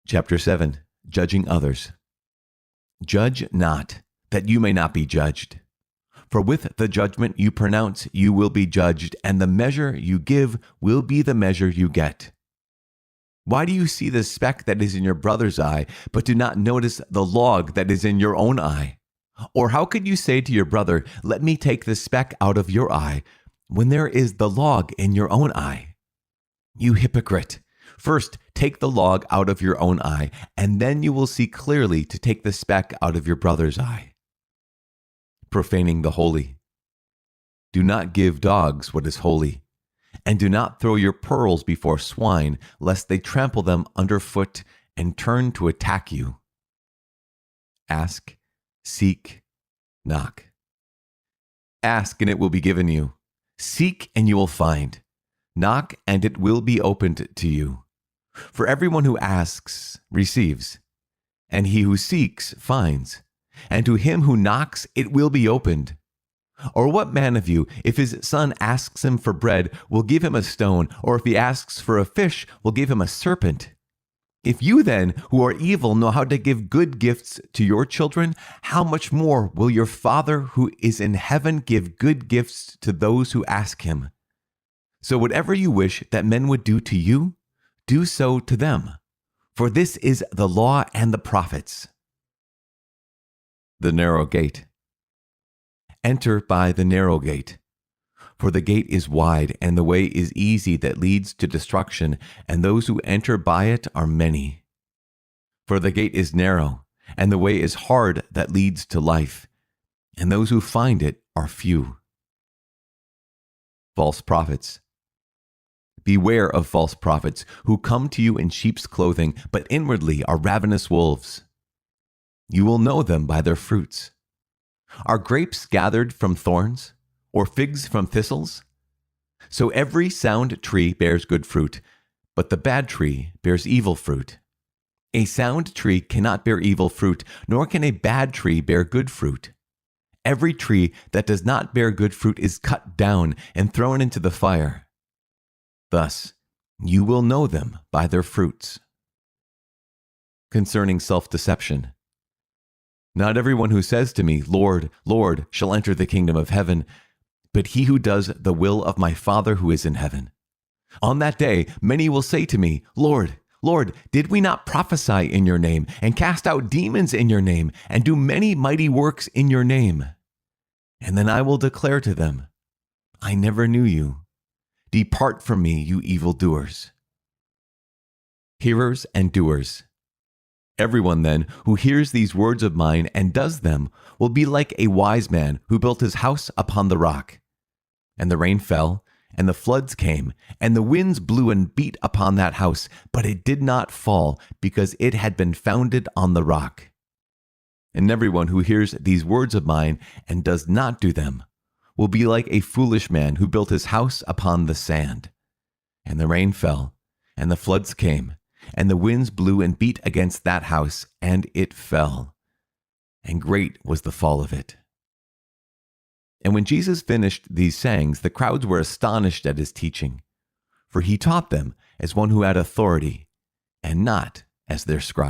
Chapter 7. Judging others. Judge not, that you may not be judged. For with the judgment you pronounce, you will be judged, and the measure you give will be the measure you get. Why do you see the speck that is in your brother's eye, but do not notice the log that is in your own eye? Or how could you say to your brother, let me take the speck out of your eye, when there is the log in your own eye? You hypocrite! First, take the log out of your own eye, and then you will see clearly to take the speck out of your brother's eye. Profaning the holy. Do not give dogs what is holy, and do not throw your pearls before swine, lest they trample them underfoot and turn to attack you. Ask, seek, knock. Ask, and it will be given you. Seek, and you will find. Knock, and it will be opened to you. For everyone who asks receives, and he who seeks finds, and to him who knocks it will be opened. Or what man of you, if his son asks him for bread, will give him a stone, or if he asks for a fish, will give him a serpent? If you then, who are evil, know how to give good gifts to your children, how much more will your Father who is in heaven give good gifts to those who ask him? So whatever you wish that men would do to you, do so to them. For this is the law and the prophets. The narrow gate. Enter by the narrow gate. For the gate is wide, and the way is easy that leads to destruction, and those who enter by it are many. For the gate is narrow, and the way is hard that leads to life, and those who find it are few. False prophets. Beware of false prophets, who come to you in sheep's clothing, but inwardly are ravenous wolves. You will know them by their fruits. Are grapes gathered from thorns, or figs from thistles? So every sound tree bears good fruit, but the bad tree bears evil fruit. A sound tree cannot bear evil fruit, nor can a bad tree bear good fruit. Every tree that does not bear good fruit is cut down and thrown into the fire. Thus, you will know them by their fruits. Concerning self-deception. Not everyone who says to me, Lord, Lord, shall enter the kingdom of heaven, but he who does the will of my Father who is in heaven. On that day, many will say to me, Lord, Lord, did we not prophesy in your name, and cast out demons in your name, and do many mighty works in your name? And then I will declare to them, I never knew you. Depart from me, you evildoers. Hearers and doers. Everyone then who hears these words of mine and does them will be like a wise man who built his house upon the rock. And the rain fell, and the floods came, and the winds blew and beat upon that house, but it did not fall, because it had been founded on the rock. And everyone who hears these words of mine and does not do them will be like a foolish man who built his house upon the sand. And the rain fell, and the floods came, and the winds blew and beat against that house, and it fell. And great was the fall of it. And when Jesus finished these sayings, the crowds were astonished at his teaching, for he taught them as one who had authority, and not as their scribes.